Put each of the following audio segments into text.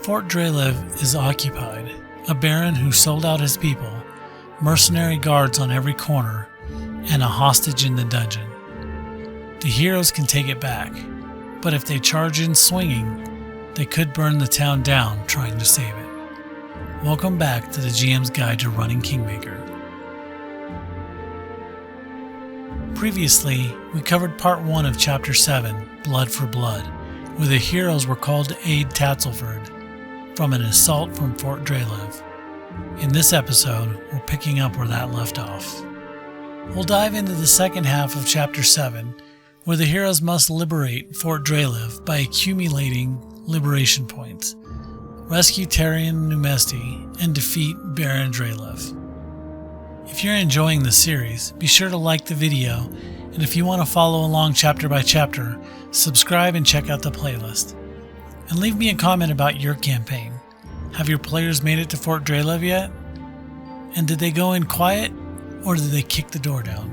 Fort Drelev is occupied, a baron who sold out his people, mercenary guards on every corner, and a hostage in the dungeon. The heroes can take it back, but if they charge in swinging, they could burn the town down trying to save it. Welcome back to the GM's Guide to Running Kingmaker. Previously, we covered Part 1 of Chapter 7, Blood for Blood, where the heroes were called to aid Tatzlford from an assault from Fort Drelev. In this episode, we're picking up where that left off. We'll dive into the second half of Chapter 7, where the heroes must liberate Fort Drelev by accumulating liberation points, rescue Tarian Numesti, and defeat Baron Drelev. If you're enjoying the series, be sure to like the video, and if you want to follow along chapter by chapter, subscribe and check out the playlist. And leave me a comment about your campaign. Have your players made it to Fort Drelev yet? And did they go in quiet, or did they kick the door down?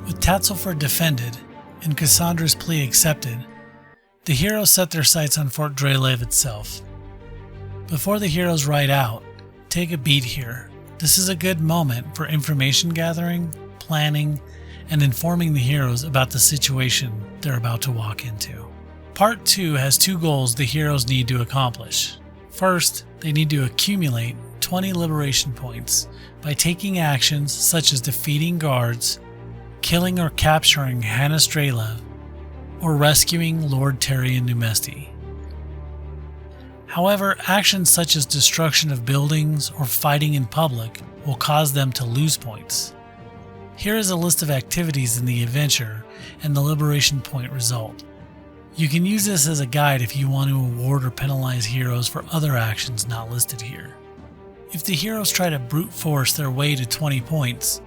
With Tatzlford defended, and Kisandra's plea accepted, the heroes set their sights on Fort Drelev itself. Before the heroes ride out, take a beat here. This is a good moment for information gathering, planning, and informing the heroes about the situation they're about to walk into. Part 2 has 2 goals the heroes need to accomplish. First, they need to accumulate 20 liberation points by taking actions such as defeating guards, killing or capturing Hannis Drelev, or rescuing Lord Tarian Numesti. However, actions such as destruction of buildings or fighting in public will cause them to lose points. Here is a list of activities in the adventure and the liberation point result. You can use this as a guide if you want to award or penalize heroes for other actions not listed here. If the heroes try to brute force their way to 20 points,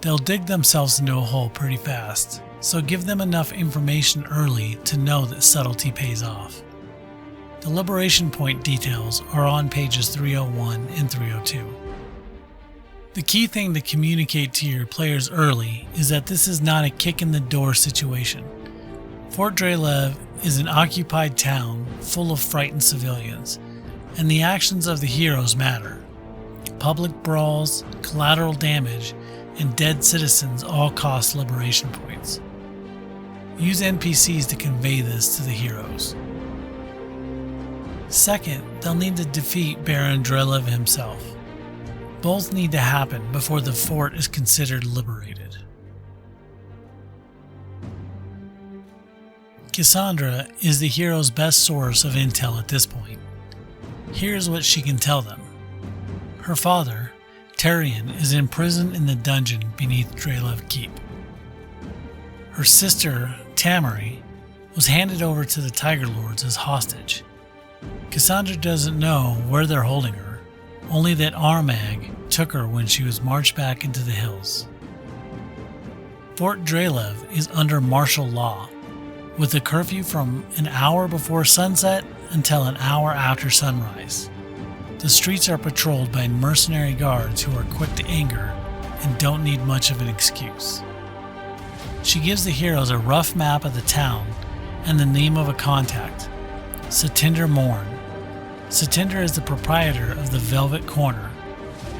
they'll dig themselves into a hole pretty fast, so give them enough information early to know that subtlety pays off. The liberation point details are on pages 301 and 302. The key thing to communicate to your players early is that this is not a kick-in-the-door situation. Fort Drelev is an occupied town full of frightened civilians, and the actions of the heroes matter. Public brawls, collateral damage, and dead citizens all cost liberation points. Use NPCs to convey this to the heroes. Second, they'll need to defeat Baron Drelev himself. Both need to happen before the fort is considered liberated. Kisandra is the hero's best source of intel at this point. Here's what she can tell them. Her father, Tarian, is imprisoned in the dungeon beneath Drelev Keep. Her sister, Tamari, was handed over to the Tiger Lords as hostage. Kisandra doesn't know where they're holding her, only that Armag took her when she was marched back into the hills. Fort Drelev is under martial law, with a curfew from an hour before sunset until an hour after sunrise. The streets are patrolled by mercenary guards who are quick to anger and don't need much of an excuse. She gives the heroes a rough map of the town and the name of a contact, Satinder Morn. Satinder is the proprietor of the Velvet Corner,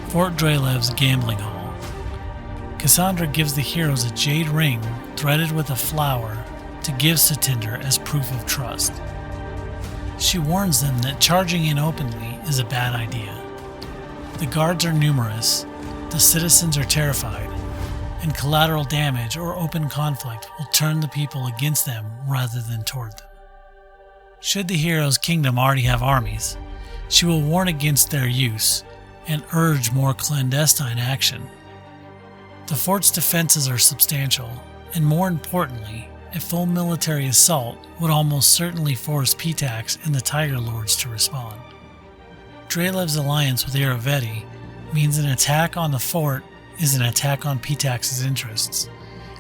Fort Drelev's gambling hall. Kisandra gives the heroes a jade ring threaded with a flower to give Satinder as proof of trust. She warns them that charging in openly is a bad idea. The guards are numerous, the citizens are terrified, and collateral damage or open conflict will turn the people against them rather than toward them. Should the hero's kingdom already have armies, she will warn against their use and urge more clandestine action. The fort's defenses are substantial, and more importantly, a full military assault would almost certainly force Pitax and the Tiger Lords to respond. Drelev's alliance with Aravetti means an attack on the fort is an attack on Pitax's interests,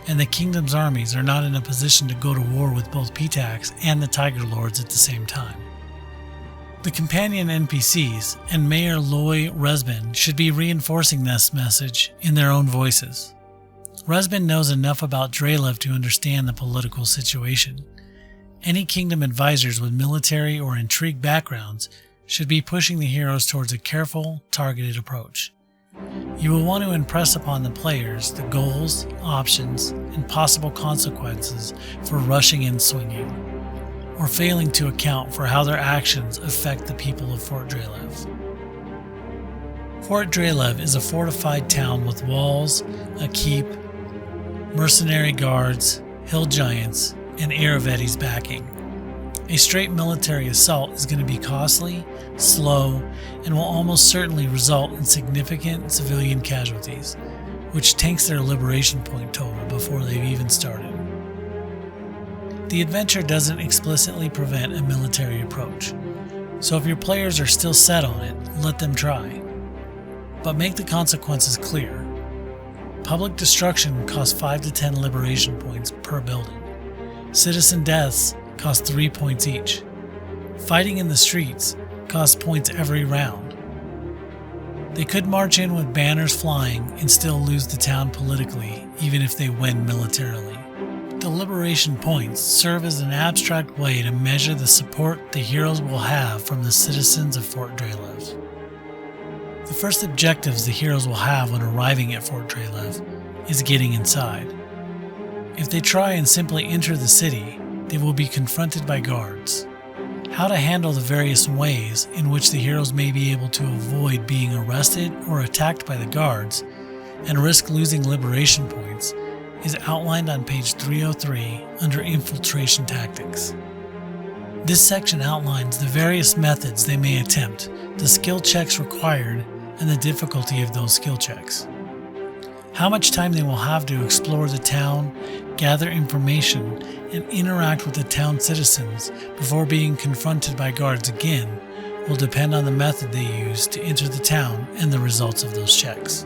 and the kingdom's armies are not in a position to go to war with both Pitax and the Tiger Lords at the same time. The companion NPCs and Mayor Loy Resbin should be reinforcing this message in their own voices. Resbin knows enough about Drelev to understand the political situation, Any kingdom advisors with military or intrigue backgrounds should be pushing the heroes towards a careful, targeted approach. You will want to impress upon the players the goals, options, and possible consequences for rushing and swinging, or failing to account for how their actions affect the people of Fort Drelev. Fort Drelev is a fortified town with walls, a keep, mercenary guards, hill giants, and Aravetti's backing. A straight military assault is going to be costly, slow, and will almost certainly result in significant civilian casualties, which tanks their liberation point total before they've even started. The adventure doesn't explicitly prevent a military approach, so if your players are still set on it, let them try. But make the consequences clear. Public destruction costs 5 to 10 liberation points per building. Citizen deaths cost 3 points each. Fighting in the streets costs points every round. They could march in with banners flying and still lose the town politically, even if they win militarily. The liberation points serve as an abstract way to measure the support the heroes will have from the citizens of Fort Drelev. The first objectives the heroes will have when arriving at Fort Drelev is getting inside. If they try and simply enter the city, they will be confronted by guards. How to handle the various ways in which the heroes may be able to avoid being arrested or attacked by the guards and risk losing liberation points is outlined on page 303 under Infiltration Tactics. This section outlines the various methods they may attempt, the skill checks required, and the difficulty of those skill checks. How much time they will have to explore the town, gather information, and interact with the town citizens before being confronted by guards again will depend on the method they use to enter the town and the results of those checks.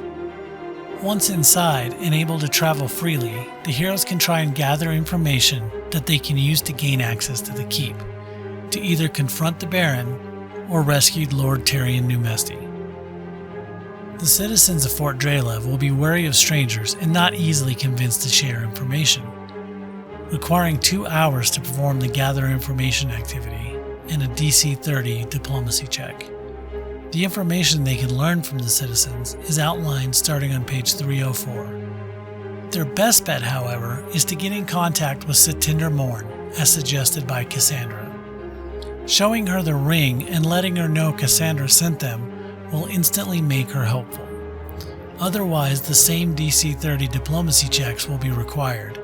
Once inside and able to travel freely, the heroes can try and gather information that they can use to gain access to the keep, to either confront the Baron or rescue Lord Tarion Numesti. The citizens of Fort Drelev will be wary of strangers and not easily convinced to share information, requiring 2 hours to perform the gather information activity and a DC 30 diplomacy check. The information they can learn from the citizens is outlined starting on page 304. Their best bet, however, is to get in contact with Satinder Morn, as suggested by Kisandra. Showing her the ring and letting her know Kisandra sent them will instantly make her helpful. Otherwise, the same DC 30 diplomacy checks will be required,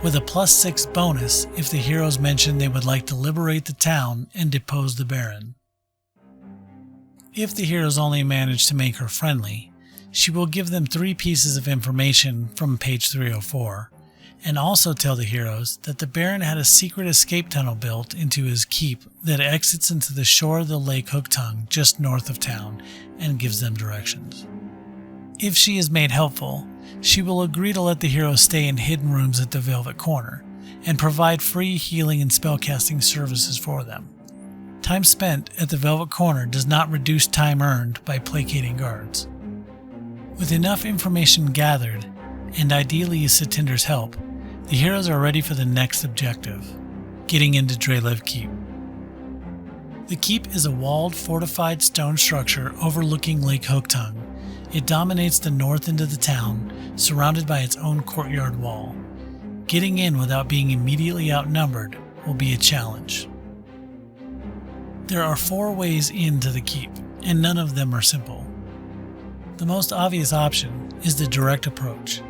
with a +6 bonus if the heroes mention they would like to liberate the town and depose the Baron. If the heroes only manage to make her friendly, she will give them 3 pieces of information from page 304, and also tell the heroes that the Baron had a secret escape tunnel built into his keep that exits into the shore of the Lake Hooktongue just north of town and gives them directions. If she is made helpful, she will agree to let the heroes stay in hidden rooms at the Velvet Corner and provide free healing and spellcasting services for them. Time spent at the Velvet Corner does not reduce time earned by placating guards. With enough information gathered, and ideally Satinder's help, the heroes are ready for the next objective, getting into Drelev Keep. The keep is a walled, fortified stone structure overlooking Lake Hooktongue. It dominates the north end of the town, surrounded by its own courtyard wall. Getting in without being immediately outnumbered will be a challenge. There are 4 ways into the keep, and none of them are simple. The most obvious option is the direct approach.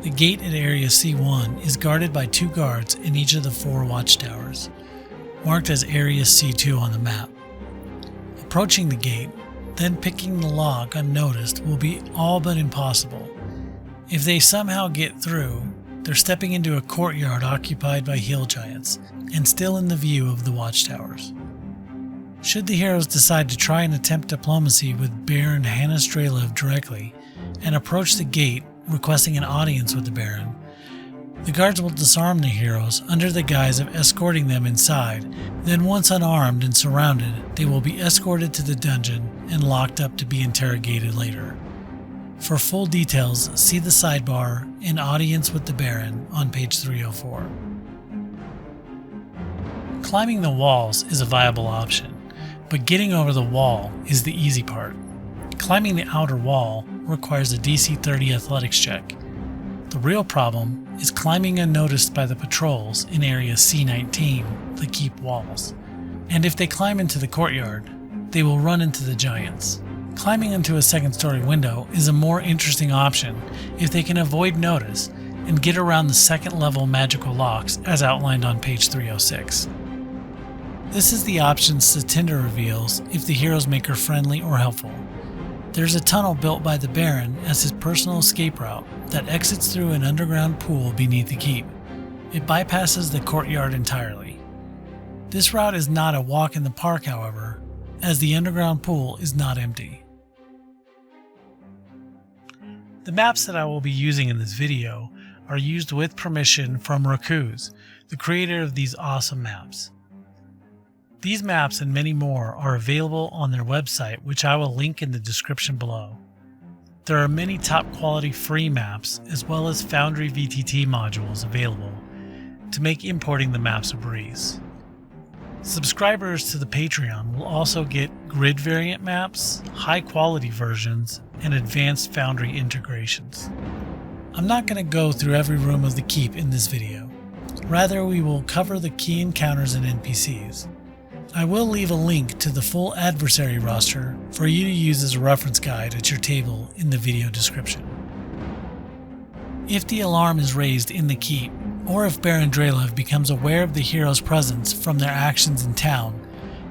The gate at Area C1 is guarded by 2 guards in each of the 4 watchtowers, marked as Area C2 on the map. Approaching the gate, then picking the lock unnoticed will be all but impossible. If they somehow get through, they're stepping into a courtyard occupied by hill giants, and still in the view of the watchtowers. Should the heroes decide to try and attempt diplomacy with Baron Hannis Drelev directly, and approach the gate requesting an audience with the Baron, the guards will disarm the heroes under the guise of escorting them inside. Then once unarmed and surrounded, they will be escorted to the dungeon and locked up to be interrogated later. For full details, see the sidebar and Audience with the Baron on page 304. Climbing the walls is a viable option, but getting over the wall is the easy part. Climbing the outer wall requires a DC 30 athletics check. The real problem is climbing unnoticed by the patrols in area C19, the keep walls. And if they climb into the courtyard, they will run into the giants. Climbing into a second-story window is a more interesting option if they can avoid notice and get around the second-level magical locks as outlined on page 306. This is the option Kisandra reveals if the heroes make her friendly or helpful. There's a tunnel built by the Baron as his personal escape route that exits through an underground pool beneath the keep. It bypasses the courtyard entirely. This route is not a walk in the park, however, as the underground pool is not empty. The maps that I will be using in this video are used with permission from Racouz, the creator of these awesome maps. These maps and many more are available on their website, which I will link in the description below. There are many top quality free maps as well as Foundry VTT modules available to make importing the maps a breeze. Subscribers to the Patreon will also get grid variant maps, high quality versions, and advanced Foundry integrations. I'm not going to go through every room of the keep in this video. Rather, we will cover the key encounters and NPCs. I will leave a link to the full adversary roster for you to use as a reference guide at your table in the video description. If the alarm is raised in the keep, or if Baron Drelev becomes aware of the hero's presence from their actions in town,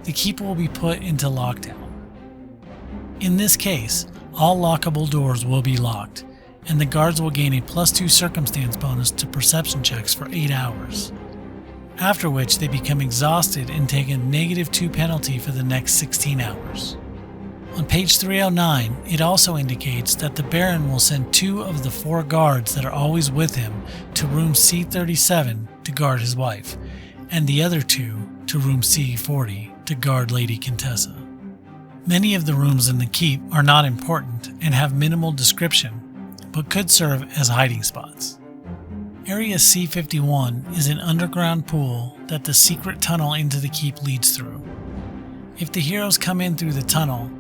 the keep will be put into lockdown. In this case, all lockable doors will be locked, and the guards will gain a +2 circumstance bonus to perception checks for 8 hours. After which they become exhausted and take a -2 penalty for the next 16 hours. On page 309, it also indicates that the Baron will send 2 of the 4 guards that are always with him to room C37 to guard his wife, and the other 2 to room C40 to guard Lady Quintessa. Many of the rooms in the keep are not important and have minimal description, but could serve as hiding spots. Area C51 is an underground pool that the secret tunnel into the keep leads through. If the heroes come in through the tunnel,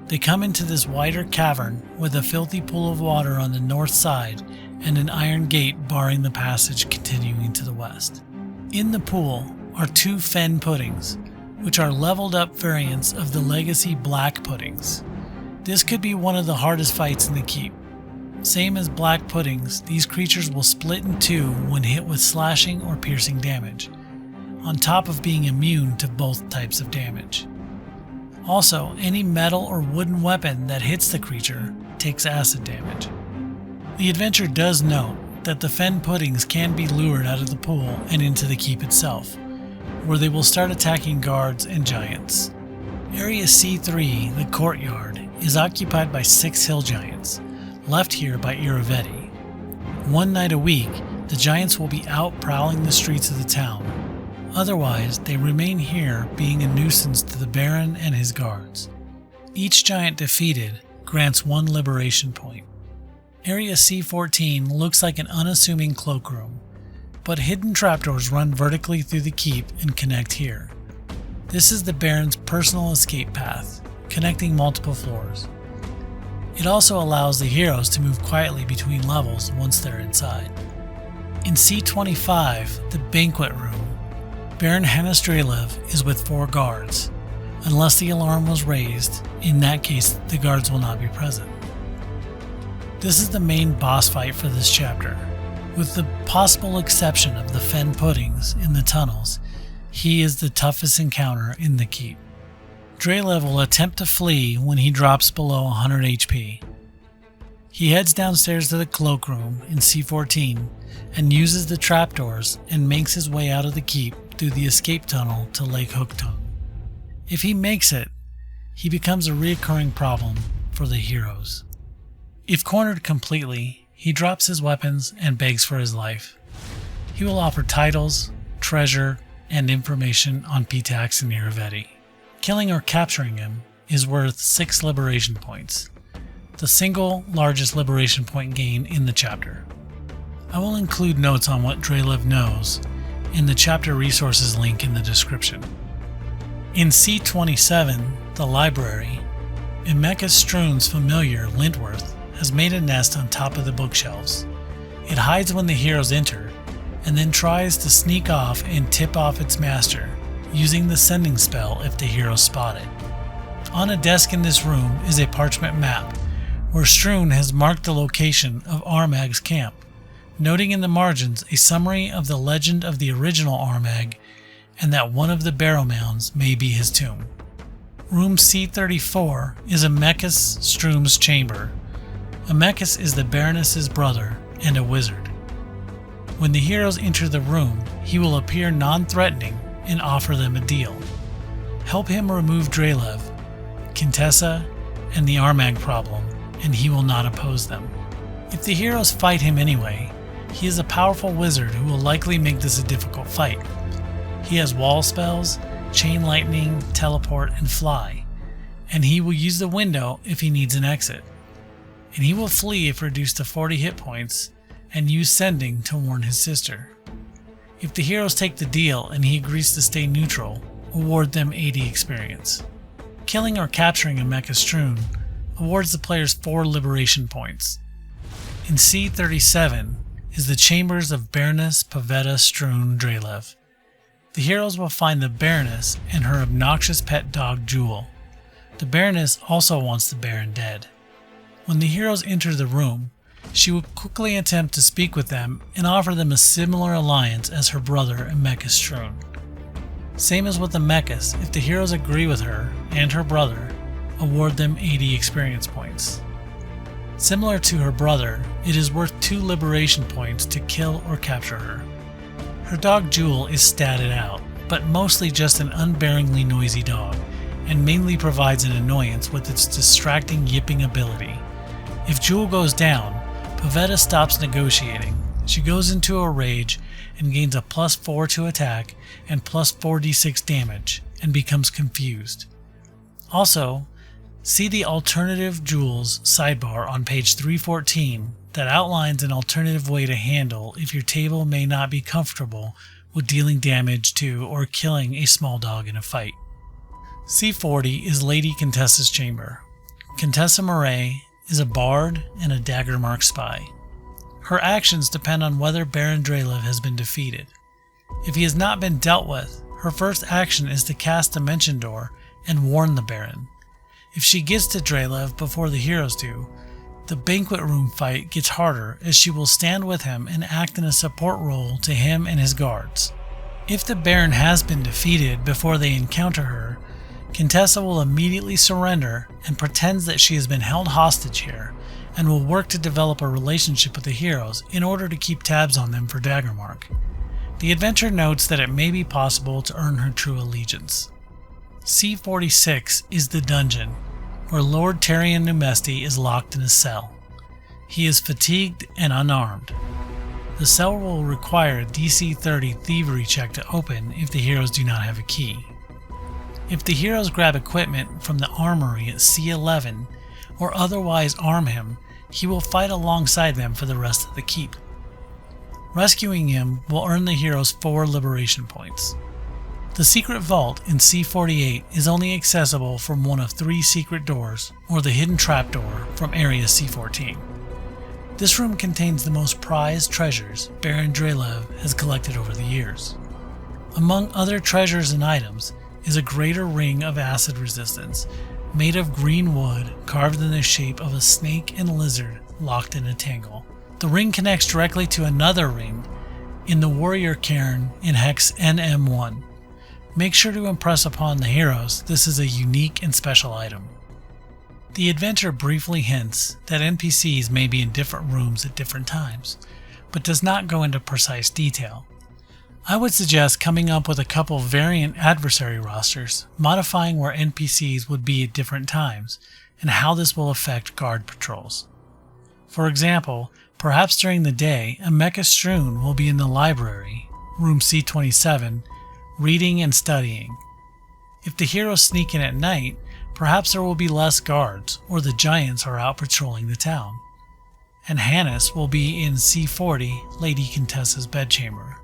they come into this wider cavern with a filthy pool of water on the north side and an iron gate barring the passage continuing to the west. In the pool are 2 fen puddings, which are leveled up variants of the legacy black puddings. This could be one of the hardest fights in the keep. Same as black puddings, these creatures will split in 2 when hit with slashing or piercing damage, on top of being immune to both types of damage. Also, any metal or wooden weapon that hits the creature takes acid damage. The adventure does note that the fen puddings can be lured out of the pool and into the keep itself, where they will start attacking guards and giants. Area C3, the courtyard, is occupied by 6 hill giants, left here by Iravetti. One night a week, the giants will be out prowling the streets of the town. Otherwise, they remain here, being a nuisance to the Baron and his guards. Each giant defeated grants 1 liberation point. Area C14 looks like an unassuming cloakroom, but hidden trapdoors run vertically through the keep and connect here. This is the Baron's personal escape path, connecting multiple floors. It also allows the heroes to move quietly between levels once they're inside. In C25, the Banquet Room, Baron Hannis Drelev is with 4 guards. Unless the alarm was raised, in that case the guards will not be present. This is the main boss fight for this chapter. With the possible exception of the fen puddings in the tunnels, he is the toughest encounter in the keep. Drelev will attempt to flee when he drops below 100 HP. He heads downstairs to the cloakroom in C14 and uses the trapdoors and makes his way out of the keep through the escape tunnel to Lake Hooktongue. If he makes it, he becomes a recurring problem for the heroes. If cornered completely, he drops his weapons and begs for his life. He will offer titles, treasure, and information on Pitax and Iravetti. Killing or capturing him is worth 6 liberation points, the single largest liberation point gain in the chapter. I will include notes on what Drelev knows in the chapter resources link in the description. In C27, the Library, Imeckus Chamber's familiar, Lintworth, has made a nest on top of the bookshelves. It hides when the heroes enter, and then tries to sneak off and tip off its master, using the sending spell if the heroes spot it. On a desk in this room is a parchment map, where Struan has marked the location of Armag's camp, noting in the margins a summary of the legend of the original Armag, and that one of the barrow mounds may be his tomb. Room C34 is Imeckus Chamber's chamber. Imeckus is the Baroness's brother and a wizard. When the heroes enter the room, he will appear non-threatening and offer them a deal. Help him remove Drelev, Quintessa, and the Armag problem, and he will not oppose them. If the heroes fight him anyway, he is a powerful wizard who will likely make this a difficult fight. He has wall spells, chain lightning, teleport, and fly, and he will use the window if he needs an exit. And he will flee if reduced to 40 hit points, and use sending to warn his sister. If the heroes take the deal and he agrees to stay neutral, award them 80 experience. Killing or capturing Imeckus Chamber awards the players 4 liberation points. In C37 is the chambers of Baroness Pavetta Struan Drelev. The heroes will find the Baroness and her obnoxious pet dog Jewel. The Baroness also wants the Baron dead. When the heroes enter the room, she will quickly attempt to speak with them and offer them a similar alliance as her brother Imeckus Chamber. Same as with Imeckus, if the heroes agree with her and her brother, award them 80 experience points. Similar to her brother, it is worth 2 liberation points to kill or capture her. Her dog Jewel is statted out, but mostly just an unbearingly noisy dog, and mainly provides an annoyance with its distracting yipping ability. If Jewel goes down, Pavetta stops negotiating. She goes into a rage and gains a +4 to attack and +4d6 damage, and becomes confused. Also, see the Alternative Jewels sidebar on page 314 that outlines an alternative way to handle if your table may not be comfortable with dealing damage to or killing a small dog in a fight. C40 is Lady Quintessa's chamber. Quintessa Murray is a bard and a dagger-marked spy. Her actions depend on whether Baron Drelev has been defeated. If he has not been dealt with, her first action is to cast Dimension Door and warn the Baron. If she gets to Drelev before the heroes do, the banquet room fight gets harder as she will stand with him and act in a support role to him and his guards. If the Baron has been defeated before they encounter her, Quintessa will immediately surrender and pretends that she has been held hostage here, and will work to develop a relationship with the heroes in order to keep tabs on them for Daggermark. The adventure notes that it may be possible to earn her true allegiance. C46 is the dungeon, where Lord Tarion Numesti is locked in a cell. He is fatigued and unarmed. The cell will require a DC 30 thievery check to open if the heroes do not have a key. If the heroes grab equipment from the armory at C11 or otherwise arm him, he will fight alongside them for the rest of the keep. Rescuing him will earn the heroes 4 liberation points. The secret vault in C48 is only accessible from one of 3 secret doors or the hidden trapdoor from area C14. This room contains the most prized treasures Baron Drelev has collected over the years. Among other treasures and items is a greater ring of acid resistance made of green wood carved in the shape of a snake and lizard locked in a tangle. The ring connects directly to another ring in the warrior cairn in hex NM1. Make sure to impress upon the heroes this is a unique and special item. The adventure briefly hints that NPCs may be in different rooms at different times, but does not go into precise detail. I would suggest coming up with a couple variant adversary rosters, modifying where NPCs would be at different times, and how this will affect guard patrols. For example, perhaps during the day, Imeckus Chamber will be in the library, room C27, reading and studying. If the heroes sneak in at night, perhaps there will be less guards, or the giants are out patrolling the town. And Hannis will be in C40, Lady Quintessa's bedchamber.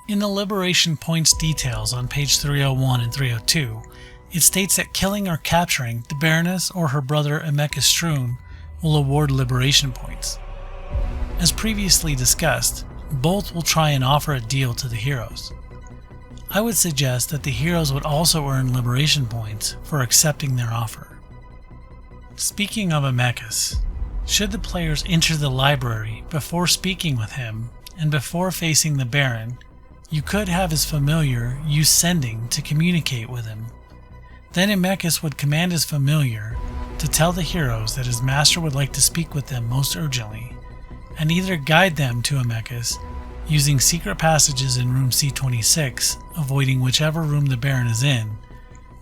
In the Liberation Points details on page 301 and 302, it states that killing or capturing the Baroness or her brother Imeckus will award Liberation Points. As previously discussed, both will try and offer a deal to the heroes. I would suggest that the heroes would also earn Liberation Points for accepting their offer. Speaking of Imeckus, should the players enter the library before speaking with him and before facing the Baron, you could have his familiar use sending to communicate with him. Then Imeckus would command his familiar to tell the heroes that his master would like to speak with them most urgently, and either guide them to Imeckus using secret passages in room C26, avoiding whichever room the Baron is in,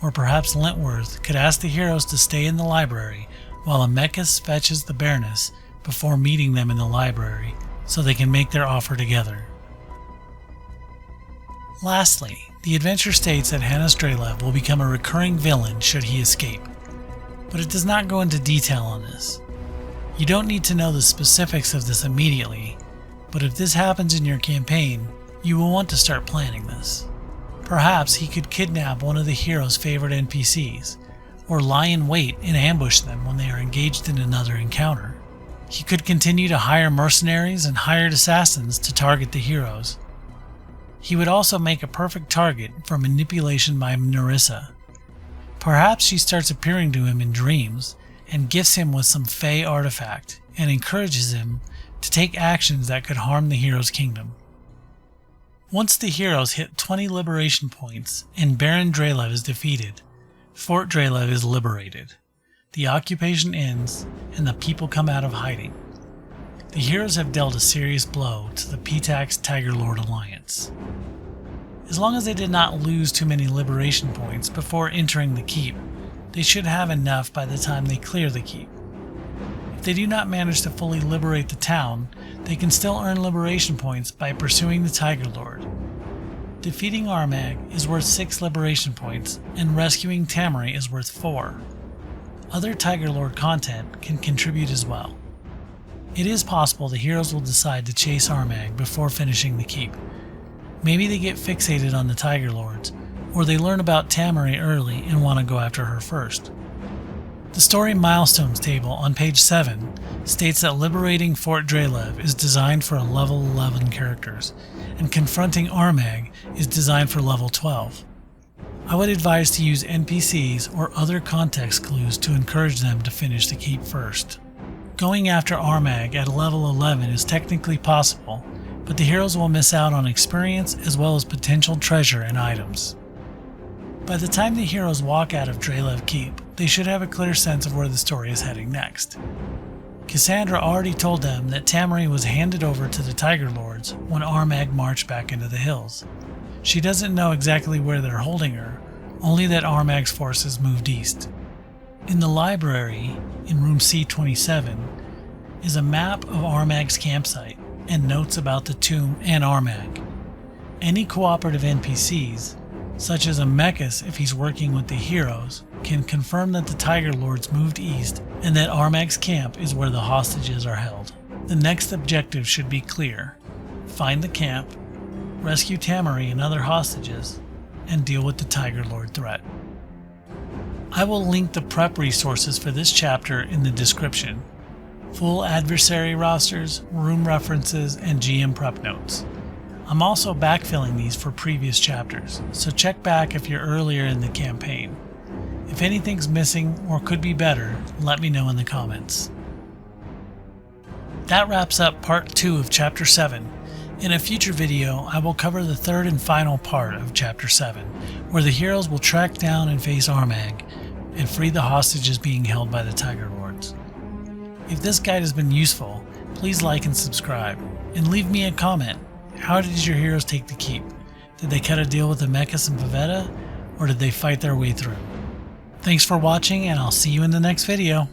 or perhaps Lentworth could ask the heroes to stay in the library while Imeckus fetches the Baroness before meeting them in the library so they can make their offer together. Lastly, the adventure states that Hannis Drelev will become a recurring villain should he escape, but it does not go into detail on this. You don't need to know the specifics of this immediately, but if this happens in your campaign, you will want to start planning this. Perhaps he could kidnap one of the hero's favorite NPCs, or lie in wait and ambush them when they are engaged in another encounter. He could continue to hire mercenaries and hired assassins to target the heroes. He would also make a perfect target for manipulation by Nerissa. Perhaps she starts appearing to him in dreams and gifts him with some fey artifact and encourages him to take actions that could harm the hero's kingdom. Once the heroes hit 20 liberation points and Baron Drelev is defeated, Fort Drelev is liberated. The occupation ends and the people come out of hiding. The heroes have dealt a serious blow to the Pitax Tiger Lord Alliance. As long as they did not lose too many liberation points before entering the keep, they should have enough by the time they clear the keep. If they do not manage to fully liberate the town, they can still earn liberation points by pursuing the Tiger Lord. Defeating Armag is worth 6 liberation points, and rescuing Tamari is worth 4. Other Tiger Lord content can contribute as well. It is possible the heroes will decide to chase Armag before finishing the keep. Maybe they get fixated on the Tiger Lords, or they learn about Tamari early and want to go after her first. The story milestones table on page 7 states that liberating Fort Drelev is designed for level 11 characters, and confronting Armag is designed for level 12. I would advise to use NPCs or other context clues to encourage them to finish the keep first. Going after Armag at level 11 is technically possible, but the heroes will miss out on experience as well as potential treasure and items. By the time the heroes walk out of Drelev Keep, they should have a clear sense of where the story is heading next. Kisandra already told them that Tamari was handed over to the Tiger Lords when Armag marched back into the hills. She doesn't know exactly where they're holding her, only that Armag's forces moved east. In the library, in room C27, is a map of Armag's campsite and notes about the tomb and Armag. Any cooperative NPCs, such as Imeckus if he's working with the heroes, can confirm that the Tiger Lords moved east and that Armag's camp is where the hostages are held. The next objective should be clear: find the camp, rescue Tamari and other hostages, and deal with the Tiger Lord threat. I will link the prep resources for this chapter in the description. Full adversary rosters, room references, and GM prep notes. I'm also backfilling these for previous chapters, so check back if you're earlier in the campaign. If anything's missing or could be better, let me know in the comments. That wraps up part 2 of chapter 7. In a future video, I will cover the third and final part of chapter 7, where the heroes will track down and face Armag and free the hostages being held by the Tiger Lords. If this guide has been useful, please like and subscribe, and leave me a comment. How did your heroes take the keep? Did they cut a deal with Imeckus and Pavetta, or did they fight their way through? Thanks for watching, and I'll see you in the next video.